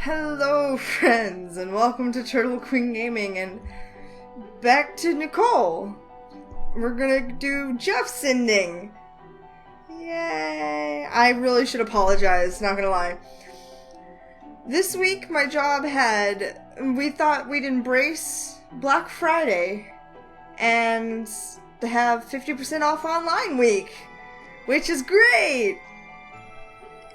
Hello friends, and welcome to TurtleQueenGaming, and back to Nicole. We're gonna do Jeff's ending. Yay! I really should apologize, not gonna lie. This week my job we thought we'd embrace Black Friday and to have 50% off online week, which is great!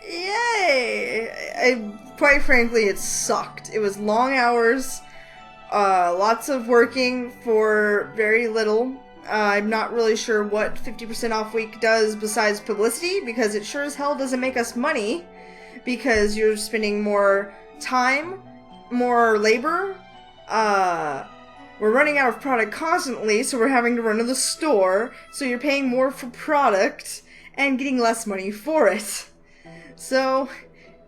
Yay! Quite frankly, it sucked. It was long hours, lots of working for very little. I'm not really sure what 50% off week does besides publicity, because it sure as hell doesn't make us money, because you're spending more time, more labor. We're running out of product constantly, so we're having to run to the store, so you're paying more for product and getting less money for it. So,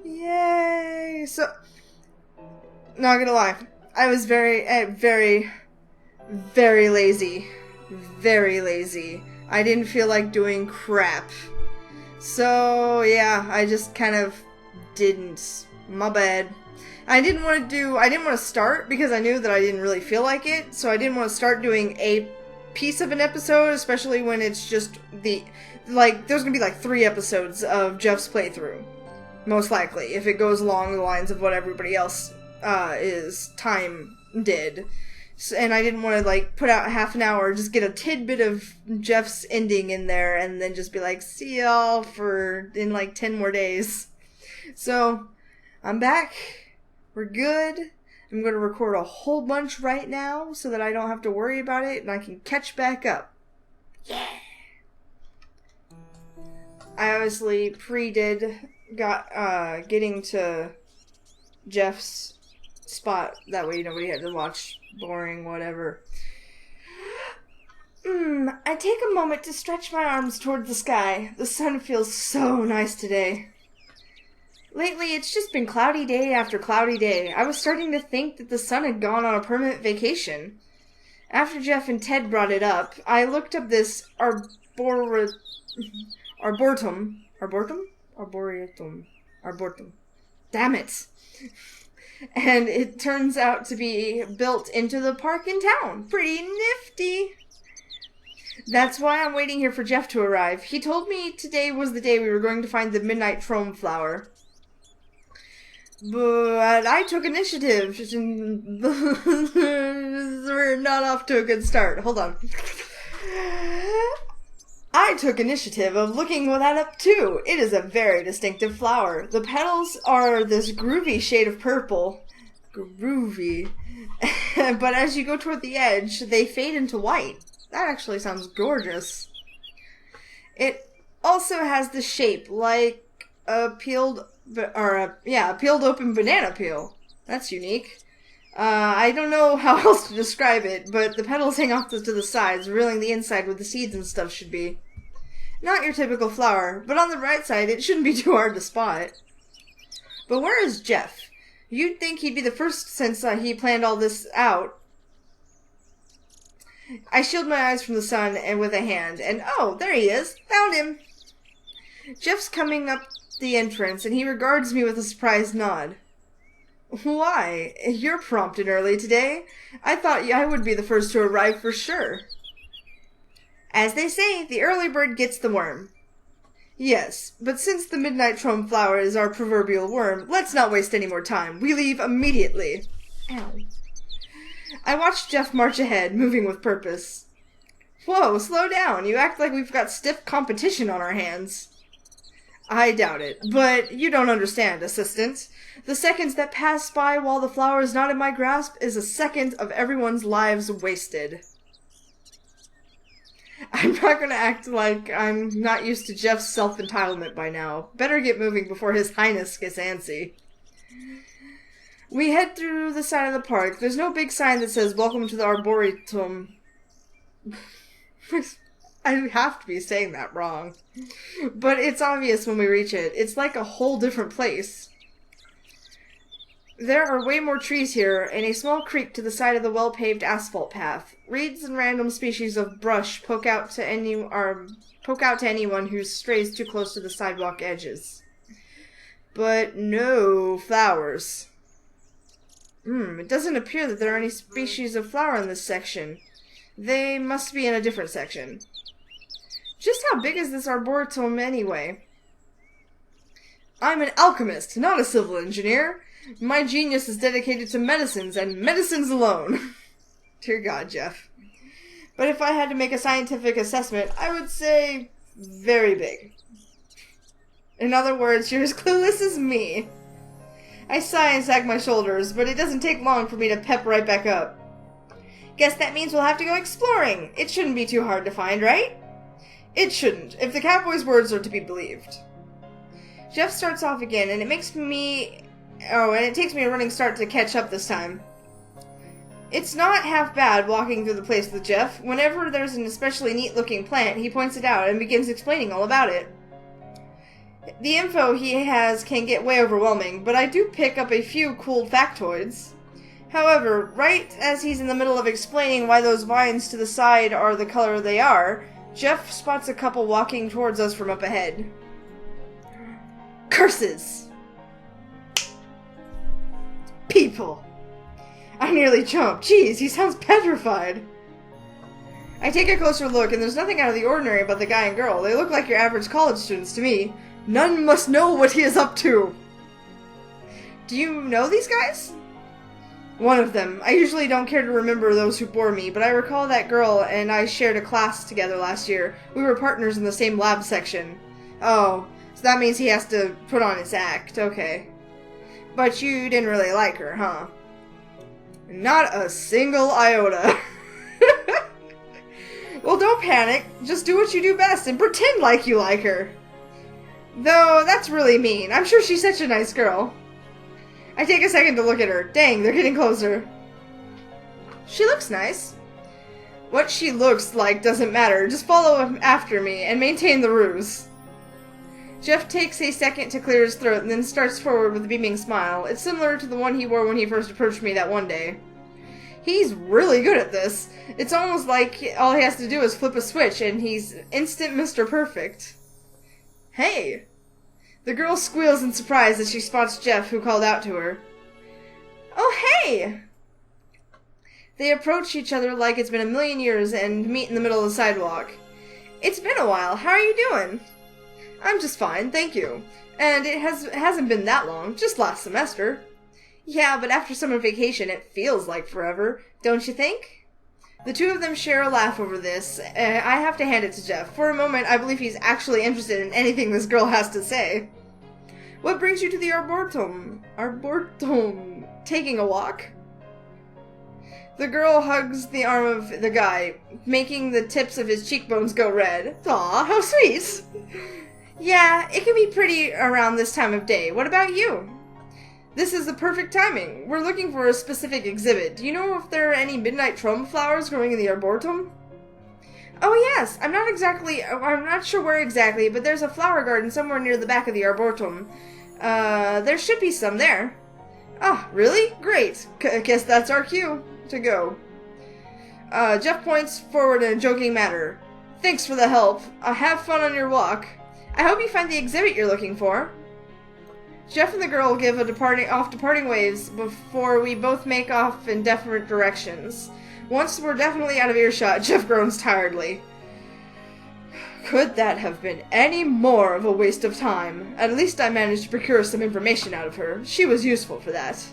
yay! So, not gonna lie, I was very lazy. Very lazy. I didn't feel like doing crap. So, yeah, I just kind of didn't. My bad. I didn't want to start because I knew that I didn't really feel like it, so I didn't want to start doing a piece of an episode, especially when it's just there's gonna be like 3 episodes of Jeff's playthrough. Most likely, if it goes along the lines of what everybody else did. So, and I didn't want to put out half an hour, just get a tidbit of Jeff's ending in there, and then just be like, see y'all in 10 more days. So, I'm back. We're good. I'm going to record a whole bunch right now so that I don't have to worry about it and I can catch back up. Yeah! I obviously getting to Jeff's spot. That way nobody had to watch boring whatever. I take a moment to stretch my arms toward the sky. The sun feels so nice today. Lately, it's just been cloudy day after cloudy day. I was starting to think that the sun had gone on a permanent vacation. After Jeff and Ted brought it up, I looked up this Arboretum. Damn it. And it turns out to be built into the park in town. Pretty nifty. That's why I'm waiting here for Jeff to arrive. He told me today was the day we were going to find the midnight trome flower. But I took initiative. We're not off to a good start. Hold on. I took initiative of looking that up too. It is a very distinctive flower. The petals are this groovy shade of purple. Groovy. But as you go toward the edge, they fade into white. That actually sounds gorgeous. It also has the shape like a peeled open banana peel. That's unique. I don't know how else to describe it, but the petals hang off to the sides, revealing the inside where the seeds and stuff should be. Not your typical flower, but on the right side, it shouldn't be too hard to spot. But where is Jeff? You'd think he'd be the first since he planned all this out. I shield my eyes from the sun and with a hand, and oh, there he is! Found him! Jeff's coming up the entrance, and he regards me with a surprised nod. Why? You're prompt and early today. I thought I would be the first to arrive for sure. As they say, the early bird gets the worm. Yes, but since the midnight trome flower is our proverbial worm, let's not waste any more time. We leave immediately. Ow. I watched Jeff march ahead, moving with purpose. Whoa, slow down. You act like we've got stiff competition on our hands. I doubt it, but you don't understand, assistant. The seconds that pass by while the flower is not in my grasp is a second of everyone's lives wasted. I'm not gonna act like I'm not used to Jeff's self-entitlement by now. Better get moving before His Highness gets antsy. We head through the side of the park. There's no big sign that says, "Welcome to the Arboretum." I have to be saying that wrong. But it's obvious when we reach it. It's like a whole different place. There are way more trees here, and a small creek to the side of the well-paved asphalt path. Reeds and random species of brush poke out to anyone who strays too close to the sidewalk edges. But no flowers. It doesn't appear that there are any species of flower in this section. They must be in a different section. Just how big is this arboretum anyway? I'm an alchemist, not a civil engineer. My genius is dedicated to medicines, and medicines alone. Dear God, Jeff. But if I had to make a scientific assessment, I would say very big. In other words, you're as clueless as me. I sigh and sag my shoulders, but it doesn't take long for me to pep right back up. Guess that means we'll have to go exploring. It shouldn't be too hard to find, right? It shouldn't, if the cowboy's words are to be believed. Jeff starts off again, and it takes me a running start to catch up this time. It's not half bad walking through the place with Jeff. Whenever there's an especially neat-looking plant, he points it out and begins explaining all about it. The info he has can get way overwhelming, but I do pick up a few cool factoids. However, right as he's in the middle of explaining why those vines to the side are the color they are, Jeff spots a couple walking towards us from up ahead. Curses! People! I nearly jumped. Jeez, he sounds petrified. I take a closer look, and there's nothing out of the ordinary about the guy and girl. They look like your average college students to me. None must know what he is up to. Do you know these guys? One of them. I usually don't care to remember those who bore me, but I recall that girl and I shared a class together last year. We were partners in the same lab section. Oh, so that means he has to put on his act. Okay. But you didn't really like her, huh? Not a single iota. Well, don't panic. Just do what you do best and pretend like you like her. Though, that's really mean. I'm sure she's such a nice girl. I take a second to look at her. Dang, they're getting closer. She looks nice. What she looks like doesn't matter. Just follow after me and maintain the ruse. Jeff takes a second to clear his throat and then starts forward with a beaming smile. It's similar to the one he wore when he first approached me that one day. He's really good at this. It's almost like all he has to do is flip a switch and he's instant Mr. Perfect. Hey! The girl squeals in surprise as she spots Jeff, who called out to her. Oh, hey! They approach each other like it's been a million years and meet in the middle of the sidewalk. It's been a while. How are you doing? I'm just fine, thank you. And it hasn't been that long, just last semester. Yeah, but after summer vacation, it feels like forever, don't you think? The two of them share a laugh over this. I have to hand it to Jeff. For a moment, I believe he's actually interested in anything this girl has to say. What brings you to the Arboretum? Arboretum. Taking a walk? The girl hugs the arm of the guy, making the tips of his cheekbones go red. Aw, how sweet! Yeah, it can be pretty around this time of day. What about you? This is the perfect timing. We're looking for a specific exhibit. Do you know if there are any midnight troma flowers growing in the Arboretum? Oh yes, I'm not sure where exactly, but there's a flower garden somewhere near the back of the Arboretum. There should be some there. Ah, really? Great. Guess that's our cue to go. Jeff points forward in a joking manner. Thanks for the help. Have fun on your walk. I hope you find the exhibit you're looking for. Jeff and the girl give departing waves before we both make off in different directions. Once we're definitely out of earshot, Jeff groans tiredly. Could that have been any more of a waste of time? At least I managed to procure some information out of her. She was useful for that.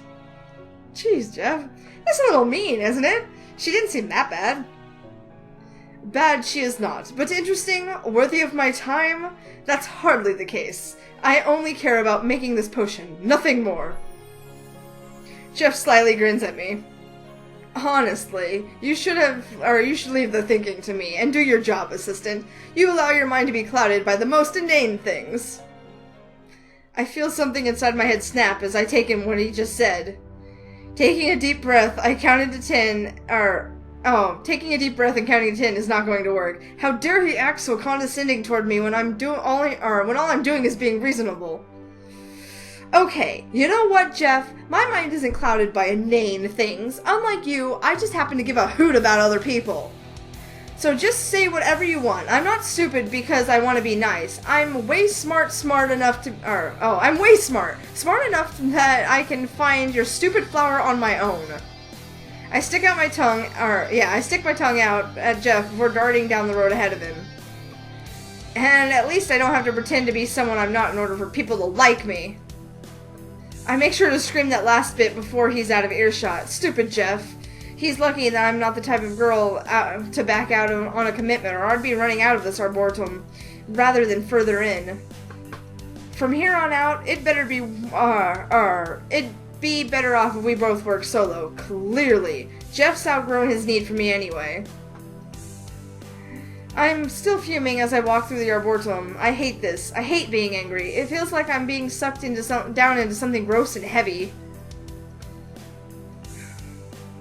Jeez, Jeff. That's a little mean, isn't it? She didn't seem that bad. Bad she is not, but interesting, worthy of my time? That's hardly the case. I only care about making this potion, nothing more. Jeff slyly grins at me. Honestly, you should leave the thinking to me, and do your job, assistant. You allow your mind to be clouded by the most inane things. I feel something inside my head snap as I take in what he just said. Taking a deep breath, I counted to 10, taking a deep breath and counting to 10 is not going to work. How dare he act so condescending toward me when when all I'm doing is being reasonable. Okay, you know what, Jeff? My mind isn't clouded by inane things. Unlike you, I just happen to give a hoot about other people. So just say whatever you want. I'm not stupid because I want to be nice. I'm way smart enough to, I'm way smart enough that I can find your stupid flower on my own. I stick my tongue out at Jeff before darting down the road ahead of him. And at least I don't have to pretend to be someone I'm not in order for people to like me. I make sure to scream that last bit before he's out of earshot. Stupid Jeff. He's lucky that I'm not the type of girl to back out on a commitment, or I'd be running out of this arboretum rather than further in. From here on out, it'd be better off if we both work solo. Clearly. Jeff's outgrown his need for me anyway. I'm still fuming as I walk through the arboretum. I hate this. I hate being angry. It feels like I'm being sucked down into something gross and heavy.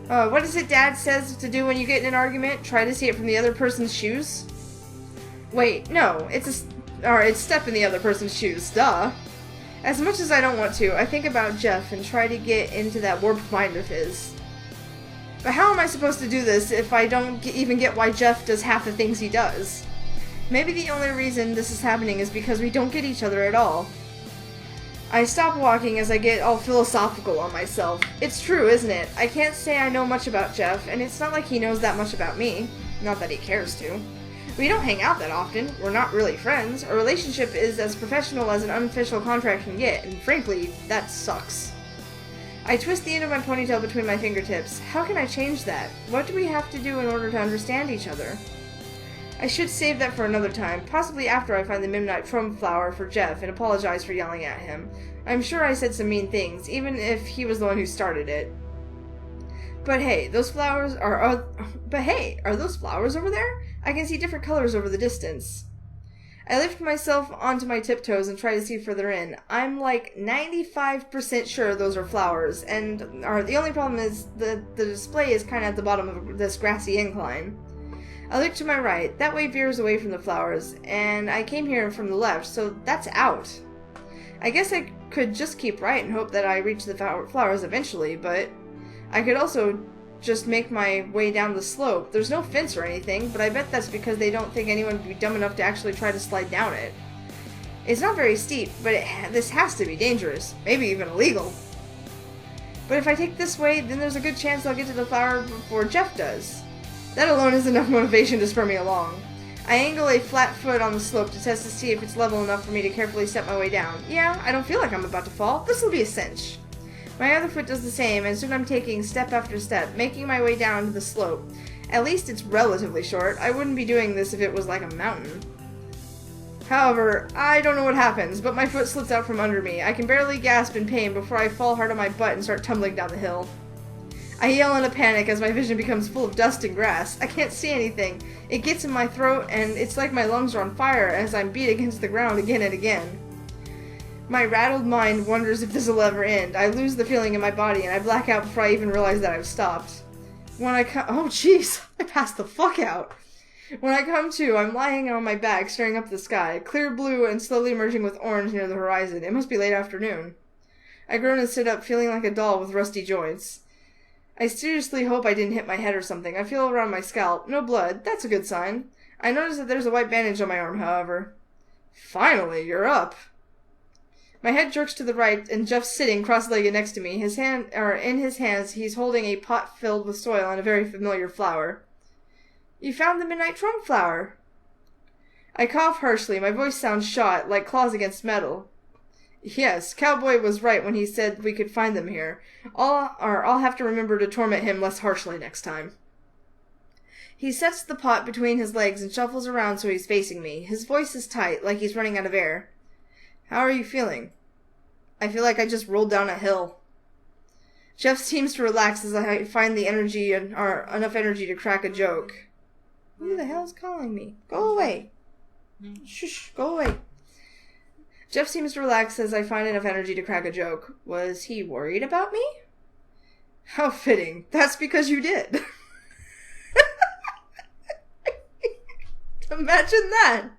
What is it Dad says to do when you get in an argument? Try to see it from the other person's shoes? Wait, no. It's step in the other person's shoes. Duh. As much as I don't want to, I think about Jeff and try to get into that warped mind of his. But how am I supposed to do this if I don't even get why Jeff does half the things he does? Maybe the only reason this is happening is because we don't get each other at all. I stop walking as I get all philosophical on myself. It's true, isn't it? I can't say I know much about Jeff, and it's not like he knows that much about me. Not that he cares to. We don't hang out that often. We're not really friends. Our relationship is as professional as an unofficial contract can get, and frankly, that sucks. I twist the end of my ponytail between my fingertips. How can I change that? What do we have to do in order to understand each other? I should save that for another time, possibly after I find the midnight trump flower for Jeff and apologize for yelling at him. I'm sure I said some mean things, even if he was the one who started it. But hey, are those flowers over there? I can see different colors over the distance. I lift myself onto my tiptoes and try to see further in. I'm like 95% sure those are flowers, and the only problem is the display is kind of at the bottom of this grassy incline. I look to my right. That way veers away from the flowers, and I came here from the left, so that's out. I guess I could just keep right and hope that I reach the flowers eventually, but I could also just make my way down the slope. There's no fence or anything, but I bet that's because they don't think anyone would be dumb enough to actually try to slide down it. It's not very steep, but this has to be dangerous, maybe even illegal. But if I take this way, then there's a good chance I'll get to the flower before Jeff does. That alone is enough motivation to spur me along. I angle a flat foot on the slope to test to see if it's level enough for me to carefully step my way down. Yeah, I don't feel like I'm about to fall. This'll be a cinch. My other foot does the same, and soon I'm taking step after step, making my way down to the slope. At least it's relatively short. I wouldn't be doing this if it was like a mountain. However, I don't know what happens, but my foot slips out from under me. I can barely gasp in pain before I fall hard on my butt and start tumbling down the hill. I yell in a panic as my vision becomes full of dust and grass. I can't see anything. It gets in my throat, and it's like my lungs are on fire as I'm beat against the ground again and again. My rattled mind wonders if this will ever end. I lose the feeling in my body, and I black out before I even realize that I've stopped. Oh jeez, I passed the fuck out. When I come to, I'm lying on my back, staring up at the sky, clear blue and slowly merging with orange near the horizon. It must be late afternoon. I groan and sit up, feeling like a doll with rusty joints. I seriously hope I didn't hit my head or something. I feel around my scalp. No blood. That's a good sign. I notice that there's a white bandage on my arm, however. Finally, you're up. My head jerks to the right, and Jeff's sitting cross-legged next to me. In his hands, he's holding a pot filled with soil and a very familiar flower. You found the midnight trump flower. I cough harshly. My voice sounds shot, like claws against metal. Yes, Cowboy was right when he said we could find them here. I'll have to remember to torment him less harshly next time. He sets the pot between his legs and shuffles around so he's facing me. His voice is tight, like he's running out of air. How are you feeling? I feel like I just rolled down a hill. Jeff seems to relax as I find the energy enough energy to crack a joke. Who the hell's calling me? Go away. Shush, go away. Jeff seems to relax as I find enough energy to crack a joke. Was he worried about me? How fitting. That's because you did. Imagine that.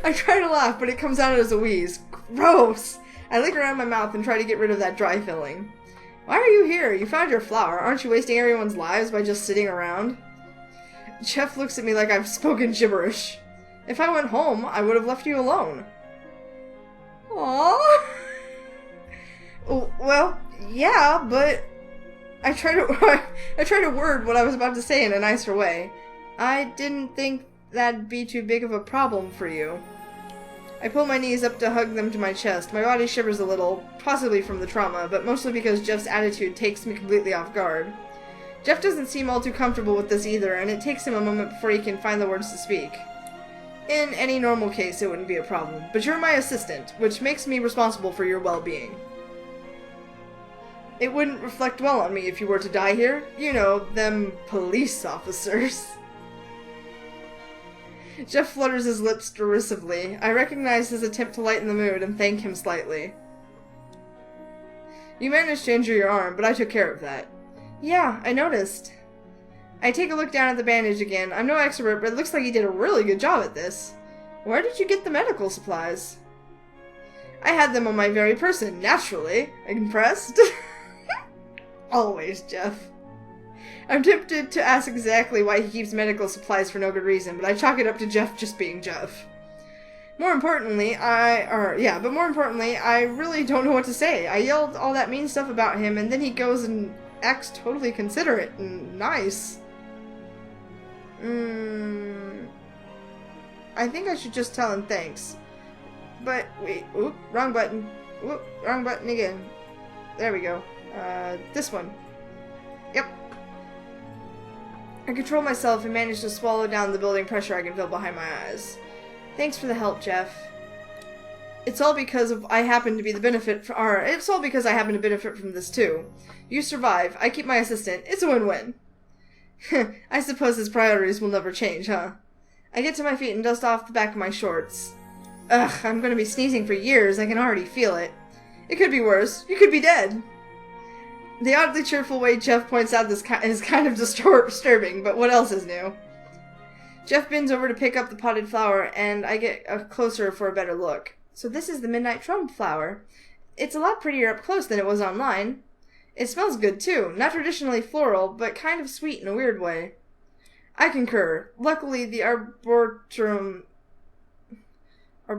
I try to laugh, but it comes out as a wheeze. Gross! I lick around my mouth and try to get rid of that dry filling. Why are you here? You found your flower. Aren't you wasting everyone's lives by just sitting around? Jeff looks at me like I've spoken gibberish. If I went home, I would have left you alone. Aww. Well, yeah, but I tried to word what I was about to say in a nicer way. I didn't think that'd be too big of a problem for you. I pull my knees up to hug them to my chest. My body shivers a little, possibly from the trauma, but mostly because Jeff's attitude takes me completely off guard. Jeff doesn't seem all too comfortable with this either, and it takes him a moment before he can find the words to speak. In any normal case, it wouldn't be a problem, but you're my assistant, which makes me responsible for your well-being. It wouldn't reflect well on me if you were to die here. You know, them police officers. Jeff flutters his lips derisively. I recognize his attempt to lighten the mood and thank him slightly. You managed to injure your arm, but I took care of that. Yeah, I noticed. I take a look down at the bandage again. I'm no expert, but it looks like he did a really good job at this. Where did you get the medical supplies? I had them on my very person, naturally. Impressed? Always, Jeff. I'm tempted to ask exactly why he keeps medical supplies for no good reason, but I chalk it up to Jeff just being Jeff. More importantly, I really don't know what to say. I yelled all that mean stuff about him, and then he goes and acts totally considerate and nice. I think I should just tell him thanks. But, wait, oop, wrong button. Whoop, wrong button again. There we go. This one. Yep. I control myself and manage to swallow down the building pressure I can feel behind my eyes. Thanks for the help, Jeff. It's all because I happen to benefit from this too. You survive, I keep my assistant. It's a win-win. I suppose his priorities will never change, huh? I get to my feet and dust off the back of my shorts. Ugh, I'm gonna be sneezing for years, I can already feel it. It could be worse. You could be dead. The oddly cheerful way Jeff points out this is kind of disturbing, but what else is new? Jeff bends over to pick up the potted flower, and I get closer for a better look. So this is the Midnight Trump flower. It's a lot prettier up close than it was online. It smells good, too. Not traditionally floral, but kind of sweet in a weird way. I concur. Luckily, the arboretum... Ugh.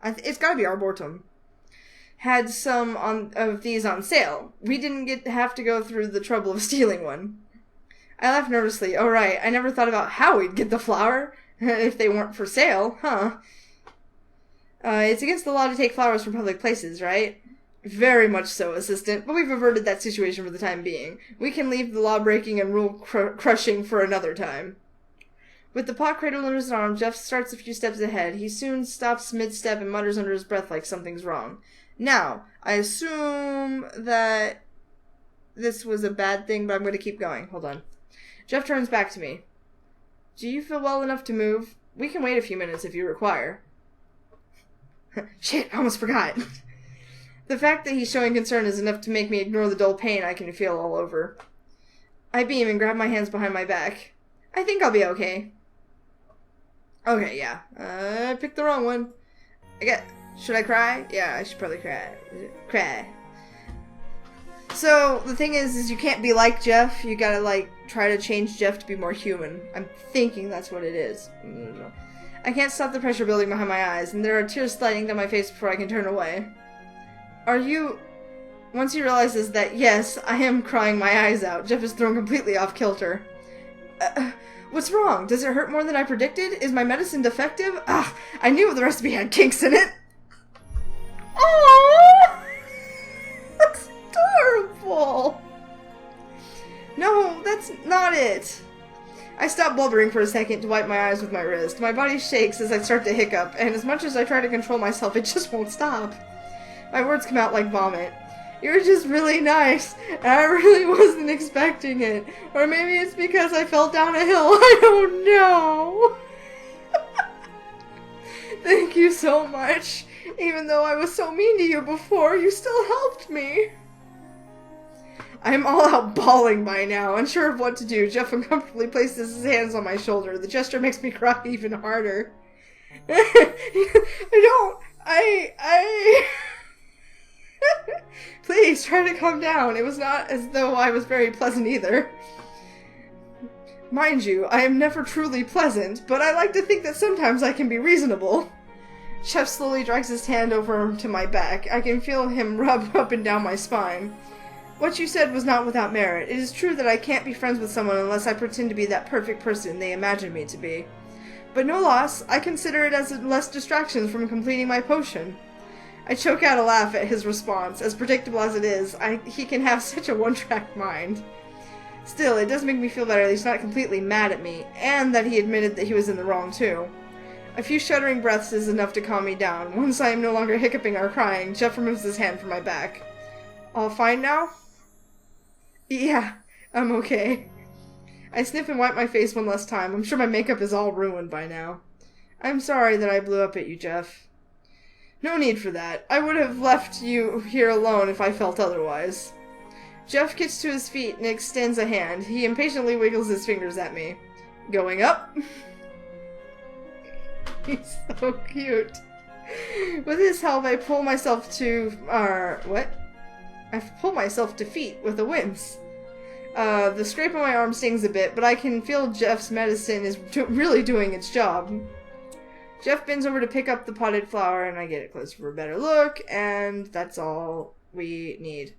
It's gotta be arboretum. Had some of these on sale. We didn't have to go through the trouble of stealing one. I laughed nervously. Oh right, I never thought about how we'd get the flower if they weren't for sale, huh? It's against the law to take flowers from public places, right? Very much so, assistant, but we've averted that situation for the time being. We can leave the law-breaking and rule-crushing for another time. With the pot cradled in his arm, Jeff starts a few steps ahead. He soon stops mid-step and mutters under his breath like something's wrong. Now, I assume that this was a bad thing, but I'm going to keep going. Hold on. Jeff turns back to me. Do you feel well enough to move? We can wait a few minutes if you require. Shit, I almost forgot. The fact that he's showing concern is enough to make me ignore the dull pain I can feel all over. I beam and grab my hands behind my back. I think I'll be okay. Okay, yeah. I picked the wrong one. Should I cry? Yeah, I should probably cry. So, the thing is you can't be like Jeff. You gotta, try to change Jeff to be more human. I'm thinking that's what it is. I can't stop the pressure building behind my eyes, and there are tears sliding down my face before I can turn away. Once he realizes that, yes, I am crying my eyes out, Jeff is thrown completely off kilter. What's wrong? Does it hurt more than I predicted? Is my medicine defective? I knew the recipe had kinks in it. Oh, that's adorable. No, that's not it. I stop blubbering for a second to wipe my eyes with my wrist. My body shakes as I start to hiccup, and as much as I try to control myself, it just won't stop. My words come out like vomit. You're just really nice, and I really wasn't expecting it. Or maybe it's because I fell down a hill. I don't know. Thank you so much. Even though I was so mean to you before, you still helped me. I'm all out bawling by now, unsure of what to do. Jeff uncomfortably places his hands on my shoulder. The gesture makes me cry even harder. Please, try to calm down. It was not as though I was very pleasant either. Mind you, I am never truly pleasant, but I like to think that sometimes I can be reasonable. Jeff slowly drags his hand over to my back. I can feel him rub up and down my spine. What you said was not without merit. It is true that I can't be friends with someone unless I pretend to be that perfect person they imagine me to be. But no loss, I consider it as less distractions from completing my potion. I choke out a laugh at his response. As predictable as it is, he can have such a one-track mind. Still, it does make me feel better that he's not completely mad at me, and that he admitted that he was in the wrong too. A few shuddering breaths is enough to calm me down. Once I am no longer hiccuping or crying, Jeff removes his hand from my back. All fine now? Yeah, I'm okay. I sniff and wipe my face one last time. I'm sure my makeup is all ruined by now. I'm sorry that I blew up at you, Jeff. No need for that. I would have left you here alone if I felt otherwise. Jeff gets to his feet and extends a hand. He impatiently wiggles his fingers at me. Going up? He's so cute. With his help, I pull myself to... I pull myself to feet with a wince. The scrape on my arm stings a bit, but I can feel Jeff's medicine is really doing its job. Jeff bends over to pick up the potted flower, and I get it closer for a better look, and that's all we need.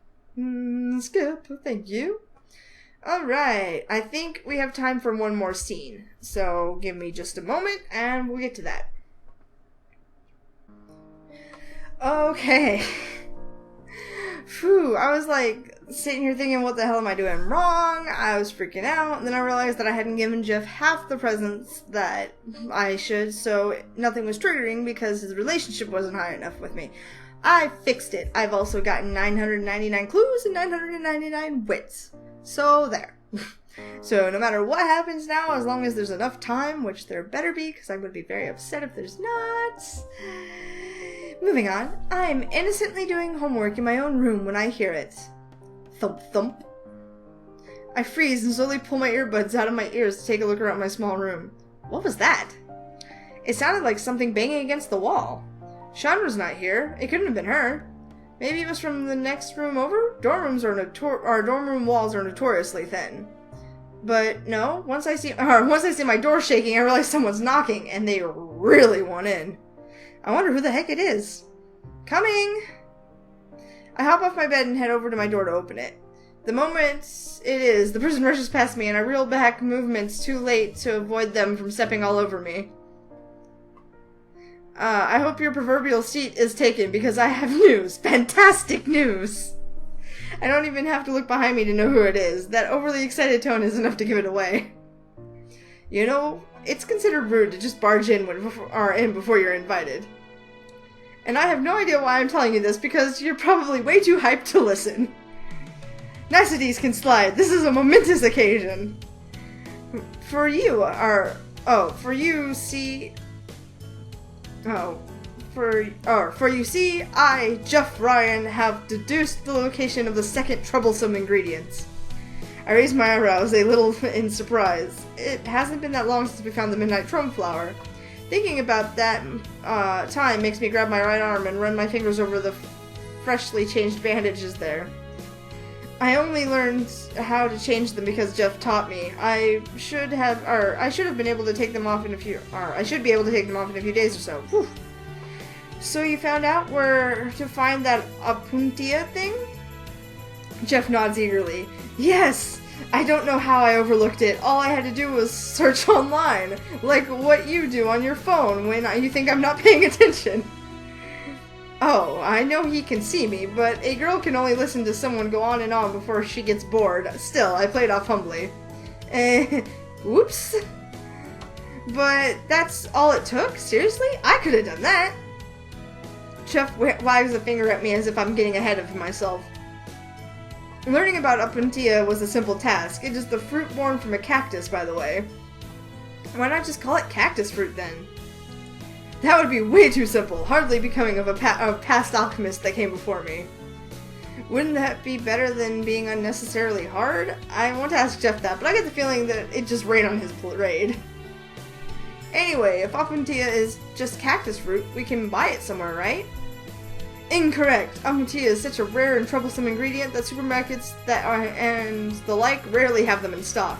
Skip, thank you. Alright, I think we have time for one more scene, so give me just a moment, and we'll get to that. Okay. Phew, I was like sitting here thinking, what the hell am I doing wrong? I was freaking out, and then I realized that I hadn't given Jeff half the presents that I should, so nothing was triggering because his relationship wasn't high enough with me. I fixed it. I've also gotten 999 clues and 999 wits. So there. So no matter what happens now, as long as there's enough time, which there better be, because I'm going to be very upset if there's not. Moving on, I'm innocently doing homework in my own room when I hear it. Thump thump. I freeze and slowly pull my earbuds out of my ears to take a look around my small room. What was that? It sounded like something banging against the wall. Chandra's not here. It couldn't have been her. Maybe it was from the next room over? Dorm room walls are notoriously thin. But no, once I see my door shaking, I realize someone's knocking, and they really want in. I wonder who the heck it is. Coming! I hop off my bed and head over to my door to open it. The moment it is, the person rushes past me, and I reel back movements too late to avoid them from stepping all over me. I hope your proverbial seat is taken, because I have news. Fantastic news! I don't even have to look behind me to know who it is. That overly excited tone is enough to give it away. You know, it's considered rude to just barge in before you're invited. And I have no idea why I'm telling you this, because you're probably way too hyped to listen. Niceties can slide. This is a momentous occasion. For you see, I, Jeff Ryan, have deduced the location of the second troublesome ingredient. I raise my eyebrows a little in surprise. It hasn't been that long since we found the Midnight Trump Flower. Thinking about that time makes me grab my right arm and run my fingers over the freshly changed bandages there. I only learned how to change them because Jeff taught me. I should be able to take them off in a few days or so. Whew. So you found out where to find that Apuntia thing? Jeff nods eagerly. Yes! I don't know how I overlooked it. All I had to do was search online, like what you do on your phone when you think I'm not paying attention. Oh, I know he can see me, but a girl can only listen to someone go on and on before she gets bored. Still, I played off humbly. Whoops. But that's all it took? Seriously? I could have done that. Jeff wags a finger at me as if I'm getting ahead of myself. Learning about Apuntia was a simple task. It is the fruit born from a cactus, by the way. Why not just call it cactus fruit, then? That would be way too simple, hardly becoming of a past alchemist that came before me. Wouldn't that be better than being unnecessarily hard? I want to ask Jeff that, but I get the feeling that it just rained on his parade. Anyway, if Apuntia is just cactus fruit, we can buy it somewhere, right? Incorrect. Ampatilla is such a rare and troublesome ingredient that supermarkets that are and the like rarely have them in stock.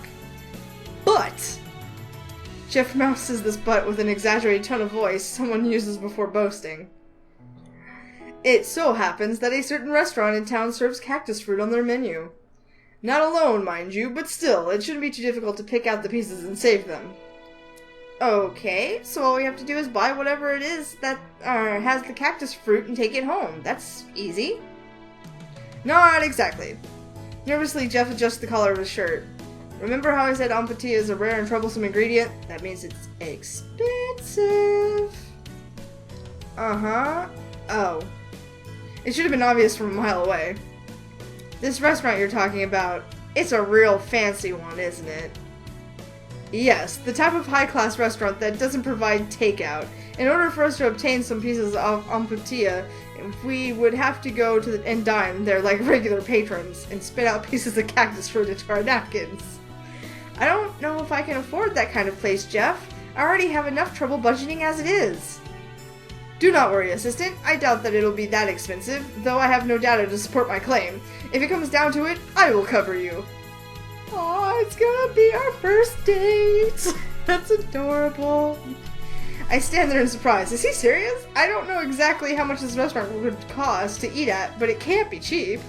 But Jeff mouses this but with an exaggerated tone of voice someone uses before boasting. It so happens that a certain restaurant in town serves cactus fruit on their menu. Not alone, mind you, but still, it shouldn't be too difficult to pick out the pieces and save them. Okay, so all we have to do is buy whatever it is that has the cactus fruit and take it home. That's easy. Not exactly. Nervously, Jeff adjusts the collar of his shirt. Remember how I said ampatilla is a rare and troublesome ingredient? That means it's expensive. Uh-huh. Oh. It should have been obvious from a mile away. This restaurant you're talking about, it's a real fancy one, isn't it? Yes, the type of high-class restaurant that doesn't provide takeout. In order for us to obtain some pieces of ampatilla, we would have to go to and dine there like regular patrons and spit out pieces of cactus fruit into our napkins. I don't know if I can afford that kind of place, Jeff. I already have enough trouble budgeting as it is. Do not worry, assistant. I doubt that it'll be that expensive, though I have no data to support my claim. If it comes down to it, I will cover you. Aw, it's gonna be our first date. That's adorable. I stand there in surprise. Is he serious? I don't know exactly how much this restaurant would cost to eat at, but it can't be cheap.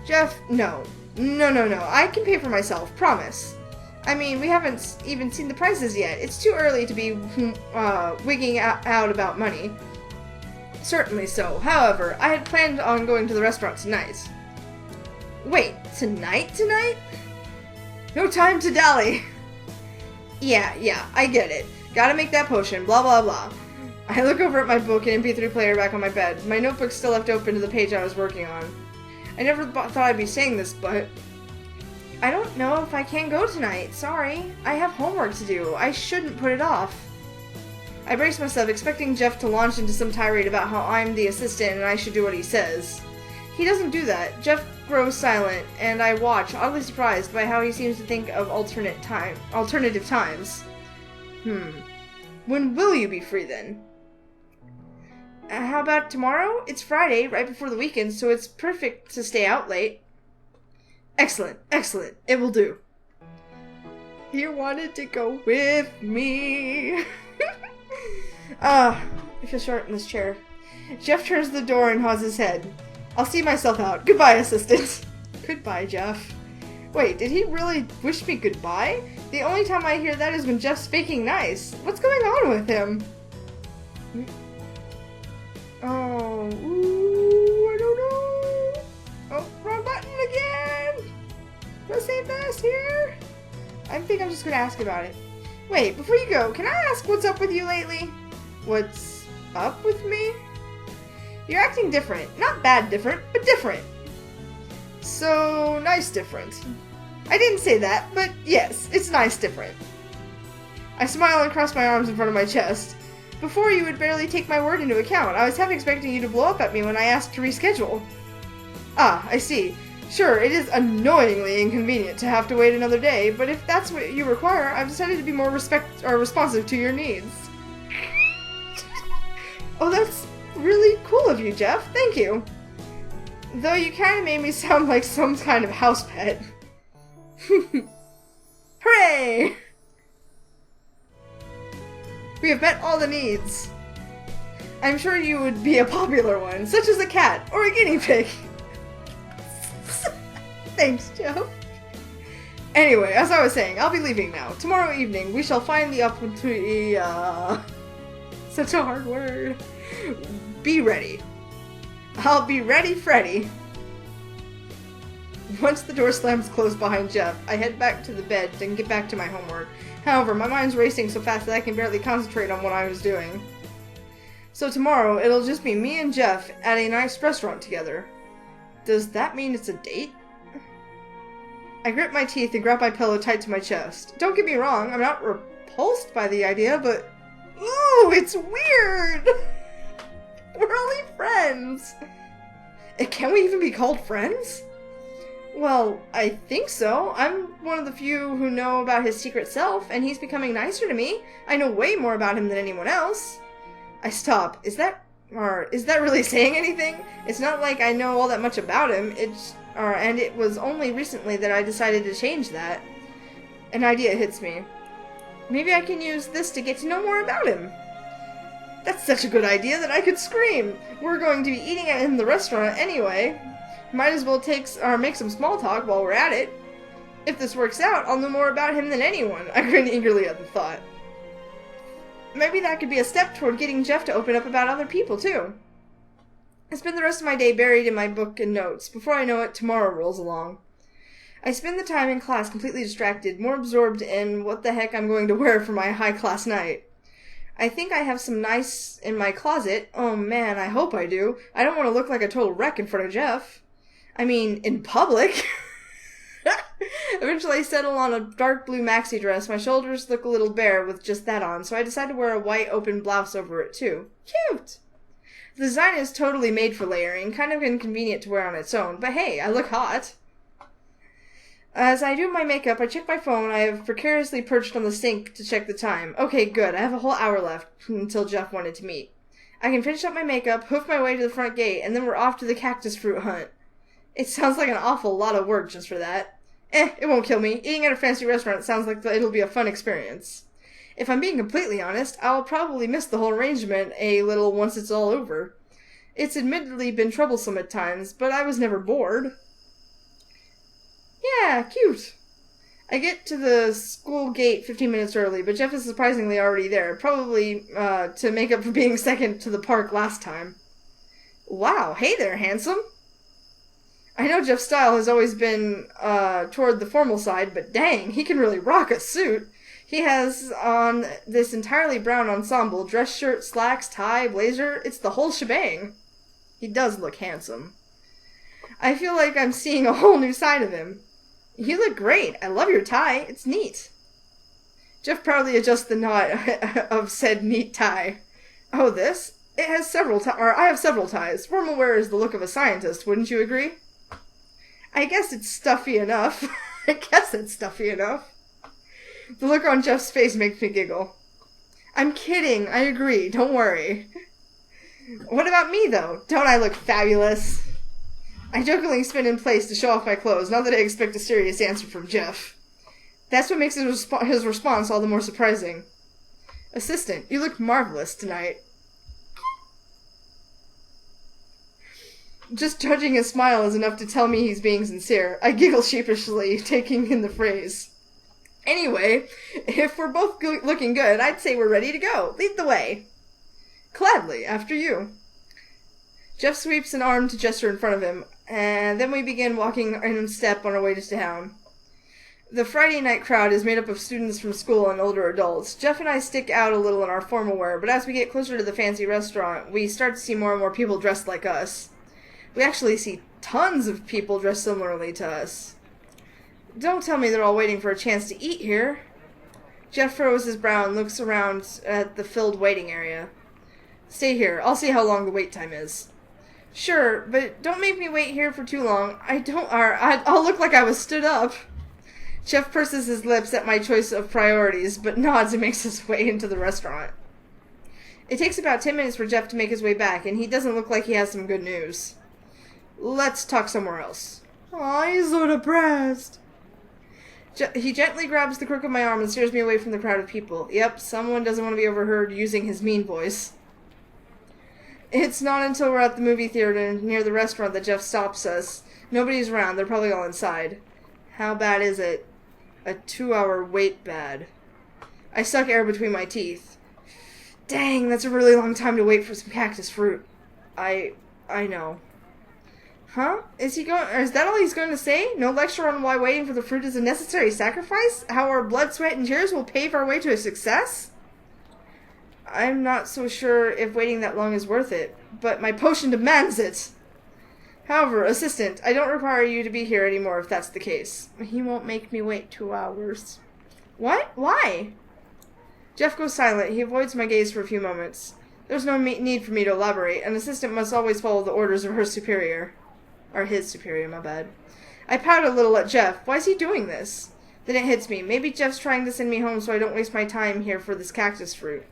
Jeff, no. No. I can pay for myself, promise. I mean, we haven't even seen the prices yet. It's too early to be wigging out about money. Certainly so. However, I had planned on going to the restaurant tonight. Wait, tonight? No time to dally. Yeah, I get it. Gotta make that potion, blah blah blah. I look over at my book and MP3 player back on my bed. My notebook's still left open to the page I was working on. I never thought I'd be saying this, but I don't know if I can go tonight. Sorry. I have homework to do. I shouldn't put it off. I brace myself, expecting Jeff to launch into some tirade about how I'm the assistant and I should do what he says. He doesn't do that. Jeff grows silent, and I watch, oddly surprised by how he seems to think of alternative times. When will you be free, then? How about tomorrow? It's Friday, right before the weekend, so it's perfect to stay out late. Excellent. It will do. You wanted to go with me. I feel short in this chair. Jeff turns to the door and nods his head. I'll see myself out. Goodbye, assistant. Goodbye, Jeff. Wait, did he really wish me goodbye? The only time I hear that is when Jeff's faking nice. What's going on with him? Oh, I don't know. Oh, wrong button again. Did I say fast here? I think I'm just going to ask about it. Wait, before you go, can I ask what's up with you lately? What's up with me? You're acting different. Not bad different, but different. So, nice different. I didn't say that, but yes, it's nice different. I smile and cross my arms in front of my chest. Before, you would barely take my word into account. I was half expecting you to blow up at me when I asked to reschedule. Ah, I see. Sure, it is annoyingly inconvenient to have to wait another day, but if that's what you require, I've decided to be more responsive to your needs. Oh, that's really cool of you, Jeff. Thank you. Though you kind of made me sound like some kind of house pet. Hooray! We have met all the needs. I'm sure you would be a popular one, such as a cat or a guinea pig. Thanks, Jeff. Anyway, as I was saying, I'll be leaving now. Tomorrow evening, we shall find the opportunity, such a hard word. Be ready. I'll be ready, Freddy. Once the door slams closed behind Jeff, I head back to the bed and get back to my homework. However, my mind's racing so fast that I can barely concentrate on what I was doing. So tomorrow, it'll just be me and Jeff at a nice restaurant together. Does that mean it's a date? I grit my teeth and grab my pillow tight to my chest. Don't get me wrong, I'm not repulsed by the idea, but ooh, it's weird! We're only friends! Can we even be called friends? Well, I think so. I'm one of the few who know about his secret self, and he's becoming nicer to me. I know way more about him than anyone else. I stop. Is that Or, is that really saying anything? It's not like I know all that much about him. And it was only recently that I decided to change that. An idea hits me. Maybe I can use this to get to know more about him. That's such a good idea that I could scream. We're going to be eating in the restaurant anyway. Might as well make some small talk while we're at it. If this works out, I'll know more about him than anyone. I grinned eagerly at the thought. Maybe that could be a step toward getting Jeff to open up about other people, too. I spend the rest of my day buried in my book and notes. Before I know it, tomorrow rolls along. I spend the time in class completely distracted, more absorbed in what the heck I'm going to wear for my high-class night. I think I have some nice in my closet. Oh man, I hope I do. I don't want to look like a total wreck in front of Jeff. I mean, in public. Eventually I settle on a dark blue maxi dress. My shoulders look a little bare with just that on, so I decide to wear a white open blouse over it too. Cute! The design is totally made for layering, kind of inconvenient to wear on its own, but hey, I look hot. As I do my makeup, I check my phone. I have precariously perched on the sink to check the time. Okay, good. I have a whole hour left until Jeff wanted to meet. I can finish up my makeup, hoof my way to the front gate, and then we're off to the cactus fruit hunt. It sounds like an awful lot of work just for that. It won't kill me. Eating at a fancy restaurant sounds like it'll be a fun experience. If I'm being completely honest, I'll probably miss the whole arrangement a little once it's all over. It's admittedly been troublesome at times, but I was never bored. Yeah, cute. I get to the school gate 15 minutes early, but Jeff is surprisingly already there, probably to make up for being second to the park last time. Wow, hey there, handsome. I know Jeff's style has always been toward the formal side, but dang, he can really rock a suit. He has on this entirely brown ensemble, dress shirt, slacks, tie, blazer. It's the whole shebang. He does look handsome. I feel like I'm seeing a whole new side of him. You look great. I love your tie. It's neat. Jeff proudly adjusts the knot of said neat tie. Oh, this? It has several I have several ties. Formal wear is the look of a scientist, wouldn't you agree? I guess it's stuffy enough. I guess it's stuffy enough. The look on Jeff's face makes me giggle. I'm kidding. I agree. Don't worry. What about me, though? Don't I look fabulous? I jokingly spin in place to show off my clothes, not that I expect a serious answer from Jeff. That's what makes his response all the more surprising. Assistant, you look marvelous tonight. Just judging his smile is enough to tell me he's being sincere. I giggle sheepishly, taking in the phrase. Anyway, if we're both looking good, I'd say we're ready to go. Lead the way. Gladly, after you. Jeff sweeps an arm to gesture in front of him, and then we begin walking in step on our way to town. The Friday night crowd is made up of students from school and older adults. Jeff and I stick out a little in our formal wear, but as we get closer to the fancy restaurant, we start to see more and more people dressed like us. We actually see tons of people dressed similarly to us. Don't tell me they're all waiting for a chance to eat here. Jeff furrows his brow and looks around at the filled waiting area. Stay here. I'll see how long the wait time is. Sure, but don't make me wait here for too long. I'll look like I was stood up. Jeff purses his lips at my choice of priorities, but nods and makes his way into the restaurant. It takes about 10 minutes for Jeff to make his way back, and he doesn't look like he has some good news. Let's talk somewhere else. Aw, he's so depressed. He gently grabs the crook of my arm and steers me away from the crowd of people. Yep, someone doesn't want to be overheard using his mean voice. It's not until we're at the movie theater near the restaurant that Jeff stops us. Nobody's around. They're probably all inside. How bad is it? A 2-hour wait bad. I suck air between my teeth. Dang, that's a really long time to wait for some cactus fruit. I know. Huh? Is that all he's going to say? No lecture on why waiting for the fruit is a necessary sacrifice? How our blood, sweat, and tears will pave our way to a success? I'm not so sure if waiting that long is worth it, but my potion demands it. However, assistant, I don't require you to be here anymore if that's the case. He won't make me wait 2 hours. What? Why? Jeff goes silent. He avoids my gaze for a few moments. There's no need for me to elaborate. An assistant must always follow the orders of her superior. Or his superior, my bad. I pout a little at Jeff. Why is he doing this? Then it hits me. Maybe Jeff's trying to send me home so I don't waste my time here for this cactus fruit.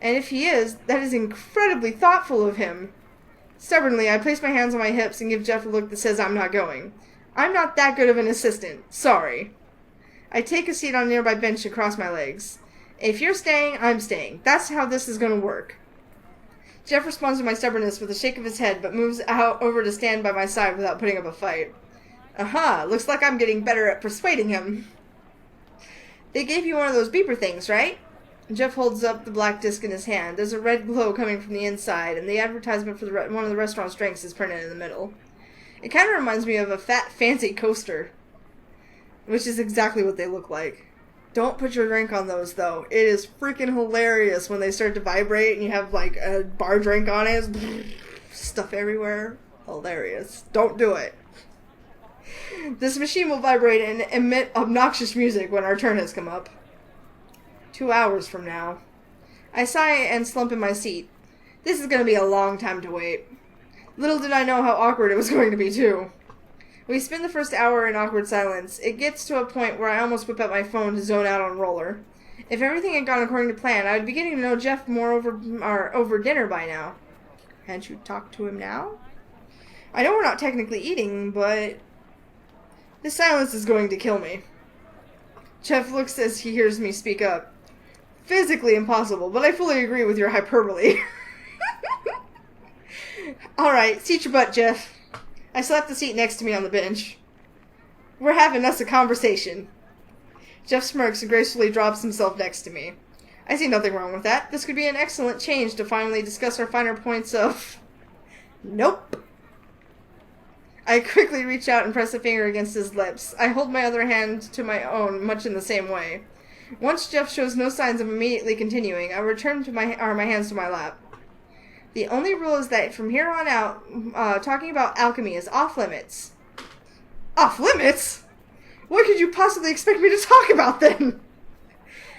And if he is, that is incredibly thoughtful of him. Stubbornly, I place my hands on my hips and give Jeff a look that says I'm not going. I'm not that good of an assistant. Sorry. I take a seat on a nearby bench and cross my legs. If you're staying, I'm staying. That's how this is going to work. Jeff responds to my stubbornness with a shake of his head, but moves over to stand by my side without putting up a fight. Aha, looks like I'm getting better at persuading him. They gave you one of those beeper things, right? Jeff holds up the black disc in his hand. There's a red glow coming from the inside, and the advertisement for one of the restaurant's drinks is printed in the middle. It kind of reminds me of a fat, fancy coaster, which is exactly what they look like. Don't put your drink on those, though. It is freaking hilarious when they start to vibrate and you have, like, a bar drink on it. Stuff everywhere. Hilarious. Don't do it. This machine will vibrate and emit obnoxious music when our turn has come up. 2 hours from now. I sigh and slump in my seat. This is going to be a long time to wait. Little did I know how awkward it was going to be, too. We spend the first hour in awkward silence. It gets to a point where I almost whip out my phone to zone out on Roller. If everything had gone according to plan, I would be getting to know Jeff more over dinner by now. Hadn't you talked to him now? I know we're not technically eating, but this silence is going to kill me. Jeff looks as he hears me speak up. Physically impossible, but I fully agree with your hyperbole. Alright, seat your butt, Jeff. I slapped the seat next to me on the bench. We're having us a conversation. Jeff smirks and gracefully drops himself next to me. I see nothing wrong with that. This could be an excellent change to finally discuss our finer points of... Nope. I quickly reach out and press a finger against his lips. I hold my other hand to my own, much in the same way. Once Jeff shows no signs of immediately continuing, I return to my hands to my lap. The only rule is that from here on out, talking about alchemy is off limits. Off limits? What could you possibly expect me to talk about then?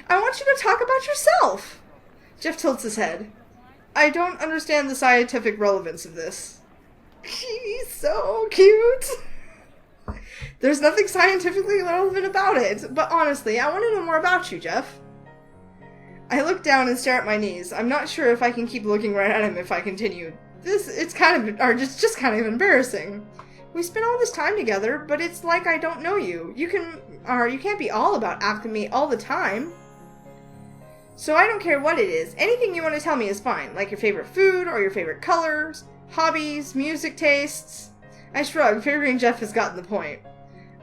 I want you to talk about yourself. Jeff tilts his head. I don't understand the scientific relevance of this. He's so cute. There's nothing scientifically relevant about it, but honestly, I want to know more about you, Jeff. I look down and stare at my knees. I'm not sure if I can keep looking right at him if I continue. It's kind of embarrassing. We spent all this time together, but it's like I don't know you. You can't be all about alchemy all the time. So I don't care what it is. Anything you want to tell me is fine, like your favorite food or your favorite colors, hobbies, music tastes. I shrug, figuring Jeff has gotten the point.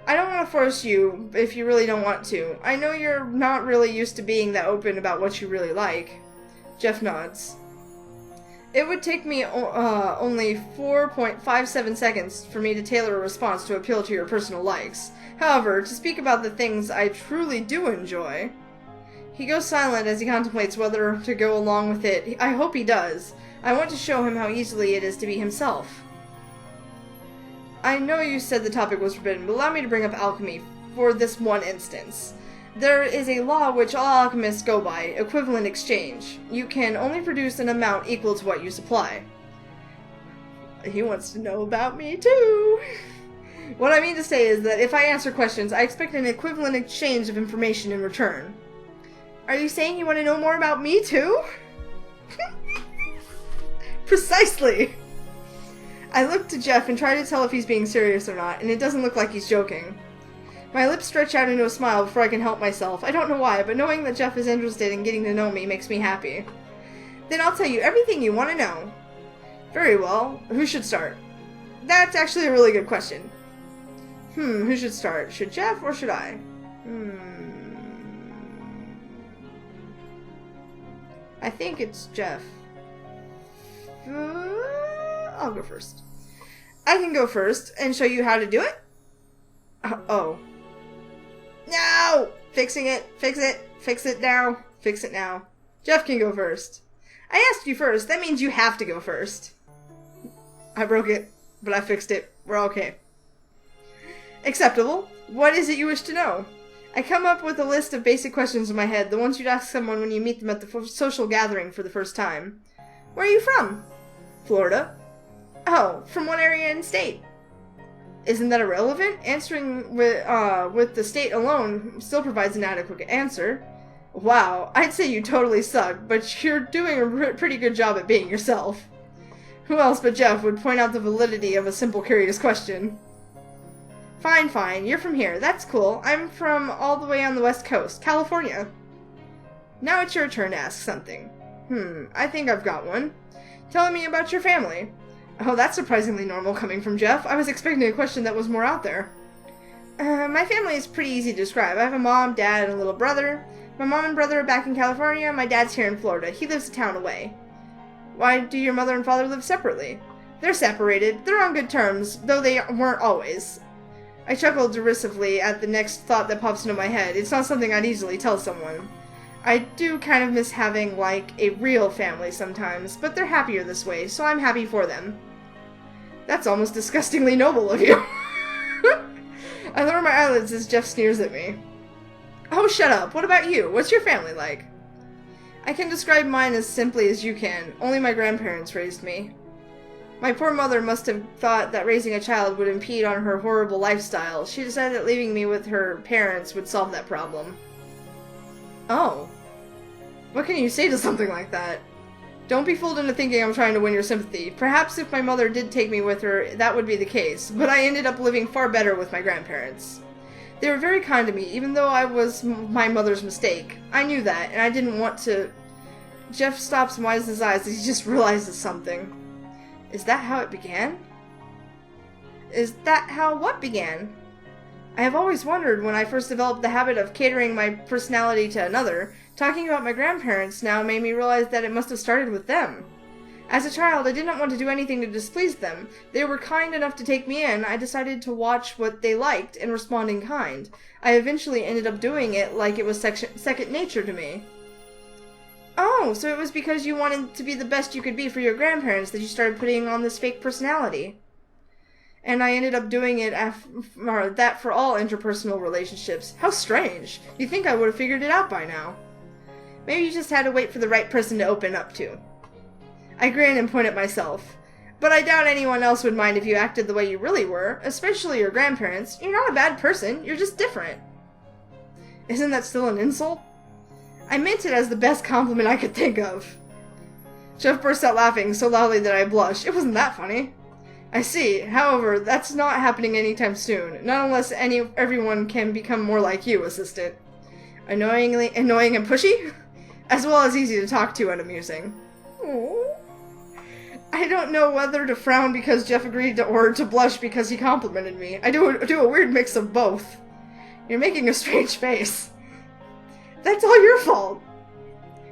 I don't want to force you if you really don't want to. I know you're not really used to being that open about what you really like. Jeff nods. It would take me only 4.57 seconds for me to tailor a response to appeal to your personal likes. However, to speak about the things I truly do enjoy... He goes silent as he contemplates whether to go along with it. I hope he does. I want to show him how easily it is to be himself. I know you said the topic was forbidden, but allow me to bring up alchemy for this one instance. There is a law which all alchemists go by, equivalent exchange. You can only produce an amount equal to what you supply. He wants to know about me too. What I mean to say is that if I answer questions, I expect an equivalent exchange of information in return. Are you saying you want to know more about me too? Precisely! I look to Jeff and try to tell if he's being serious or not, and it doesn't look like he's joking. My lips stretch out into a smile before I can help myself. I don't know why, but knowing that Jeff is interested in getting to know me makes me happy. Then I'll tell you everything you want to know. Very well. Who should start? That's actually a really good question. Who should start? Should Jeff or should I? I think it's Jeff. I'll go first. I can go first and show you how to do it? Oh. No! Fixing it. Fix it. Fix it now. Fix it now. Jeff can go first. I asked you first. That means you have to go first. I broke it, but I fixed it. We're okay. Acceptable. What is it you wish to know? I come up with a list of basic questions in my head, the ones you'd ask someone when you meet them at the social gathering for the first time. Where are you from? Florida. Oh, from what area and state? Isn't that irrelevant? Answering with the state alone still provides an adequate answer. Wow, I'd say you totally suck, but you're doing a pretty good job at being yourself. Who else but Jeff would point out the validity of a simple, curious question? Fine, fine, you're from here, that's cool. I'm from all the way on the west coast, California. Now it's your turn to ask something. I think I've got one. Tell me about your family. Oh, that's surprisingly normal coming from Jeff. I was expecting a question that was more out there. My family is pretty easy to describe. I have a mom, dad, and a little brother. My mom and brother are back in California. My dad's here in Florida. He lives a town away. Why do your mother and father live separately? They're separated. They're on good terms, though they weren't always. I chuckled derisively at the next thought that pops into my head. It's not something I'd easily tell someone. I do kind of miss having, like, a real family sometimes, but they're happier this way, so I'm happy for them. That's almost disgustingly noble of you. I lower my eyelids as Jeff sneers at me. Oh, shut up. What about you? What's your family like? I can describe mine as simply as you can. Only my grandparents raised me. My poor mother must have thought that raising a child would impede on her horrible lifestyle. She decided that leaving me with her parents would solve that problem. Oh. What can you say to something like that? Don't be fooled into thinking I'm trying to win your sympathy. Perhaps if my mother did take me with her, that would be the case, but I ended up living far better with my grandparents. They were very kind to me, even though I was my mother's mistake. I knew that, and I didn't want to... Jeff stops and widens his eyes as he just realizes something. Is that how it began? Is that how what began? I have always wondered when I first developed the habit of catering my personality to another. Talking about my grandparents now made me realize that it must have started with them. As a child, I did not want to do anything to displease them. They were kind enough to take me in. I decided to watch what they liked and respond in kind. I eventually ended up doing it like it was second nature to me. Oh, so it was because you wanted to be the best you could be for your grandparents that you started putting on this fake personality. And I ended up doing it that for all interpersonal relationships. How strange. You'd think I would have figured it out by now. Maybe you just had to wait for the right person to open up to. I grin and point at myself. But I doubt anyone else would mind if you acted the way you really were, especially your grandparents. You're not a bad person, you're just different. Isn't that still an insult? I meant it as the best compliment I could think of. Jeff burst out laughing so loudly that I blushed. It wasn't that funny. I see. However, that's not happening anytime soon. Not unless everyone can become more like you, assistant. Annoying and pushy? As well as easy to talk to and amusing. Aww. I don't know whether to frown because Jeff agreed or to blush because he complimented me. I do a weird mix of both. You're making a strange face. That's all your fault.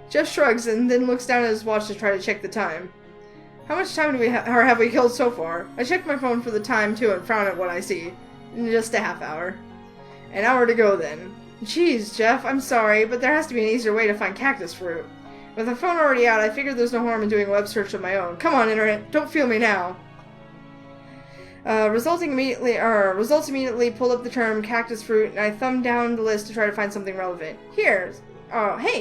Jeff shrugs and then looks down at his watch to try to check the time. How much time do we have we killed so far? I check my phone for the time too and frown at what I see. Just a half hour. An hour to go then. Jeez, Jeff, I'm sorry, but there has to be an easier way to find cactus fruit. With the phone already out, I figured there's no harm in doing a web search of my own. Come on, Internet, don't feel me now. Results immediately pulled up the term cactus fruit, and I thumbed down the list to try to find something relevant. Hey,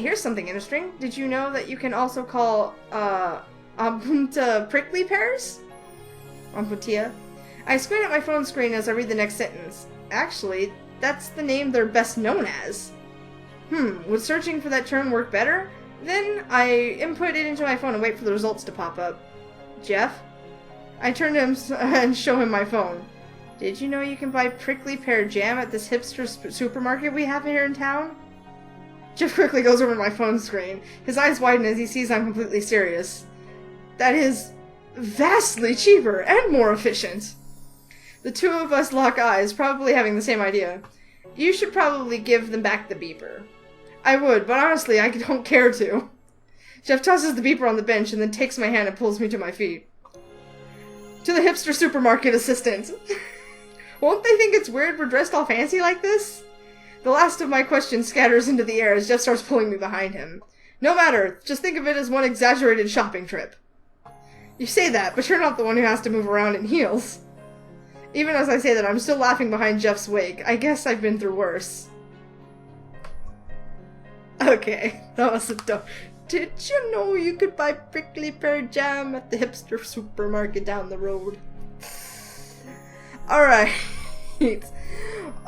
here's something interesting. Did you know that you can also call, prickly pears? Amputia. I squint at my phone screen as I read the next sentence. Actually, that's the name they're best known as. Would searching for that term work better? Then I input it into my phone and wait for the results to pop up. Jeff? I turn to him and show him my phone. Did you know you can buy prickly pear jam at this hipster supermarket we have here in town? Jeff quickly goes over my phone screen. His eyes widen as he sees I'm completely serious. That is vastly cheaper and more efficient. The two of us lock eyes, probably having the same idea. You should probably give them back the beeper. I would, but honestly, I don't care to. Jeff tosses the beeper on the bench and then takes my hand and pulls me to my feet. To the hipster supermarket assistant. Won't they think it's weird we're dressed all fancy like this? The last of my questions scatters into the air as Jeff starts pulling me behind him. No matter, just think of it as one exaggerated shopping trip. You say that, but you're not the one who has to move around in heels. Even as I say that, I'm still laughing behind Jeff's wake. I guess I've been through worse. Okay, that was a dumb... Did you know you could buy prickly pear jam at the hipster supermarket down the road? Alright.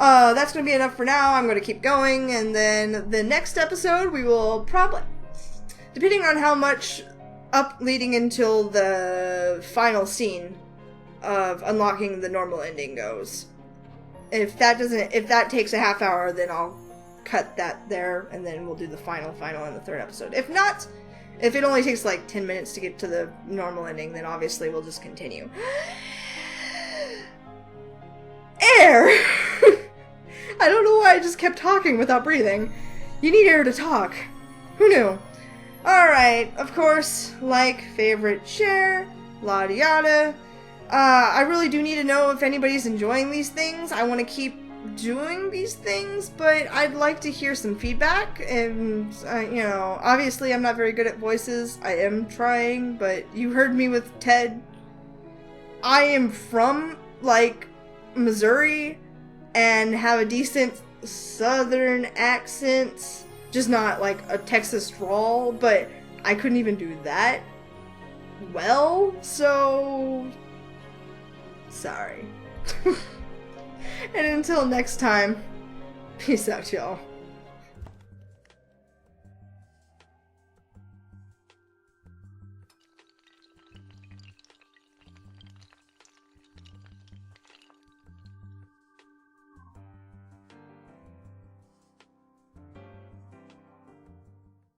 That's going to be enough for now. I'm going to keep going, and then the next episode we will probably, depending on how much up leading until the final scene of unlocking the normal ending goes. If that takes a half hour, then I'll cut that there, and then we'll do the final in the third episode. If not, if it only takes like 10 minutes to get to the normal ending, then obviously we'll just continue. Air! I don't know why I just kept talking without breathing. You need air to talk. Who knew? Alright, of course, like, favorite, share, yada yada. I really do need to know if anybody's enjoying these things. I want to keep doing these things, but I'd like to hear some feedback, and, you know, obviously I'm not very good at voices. I am trying, but you heard me with Ted. I am from, like, Missouri, and have a decent southern accent, just not, like, a Texas drawl, but I couldn't even do that well, so... sorry. And until next time, peace out, y'all.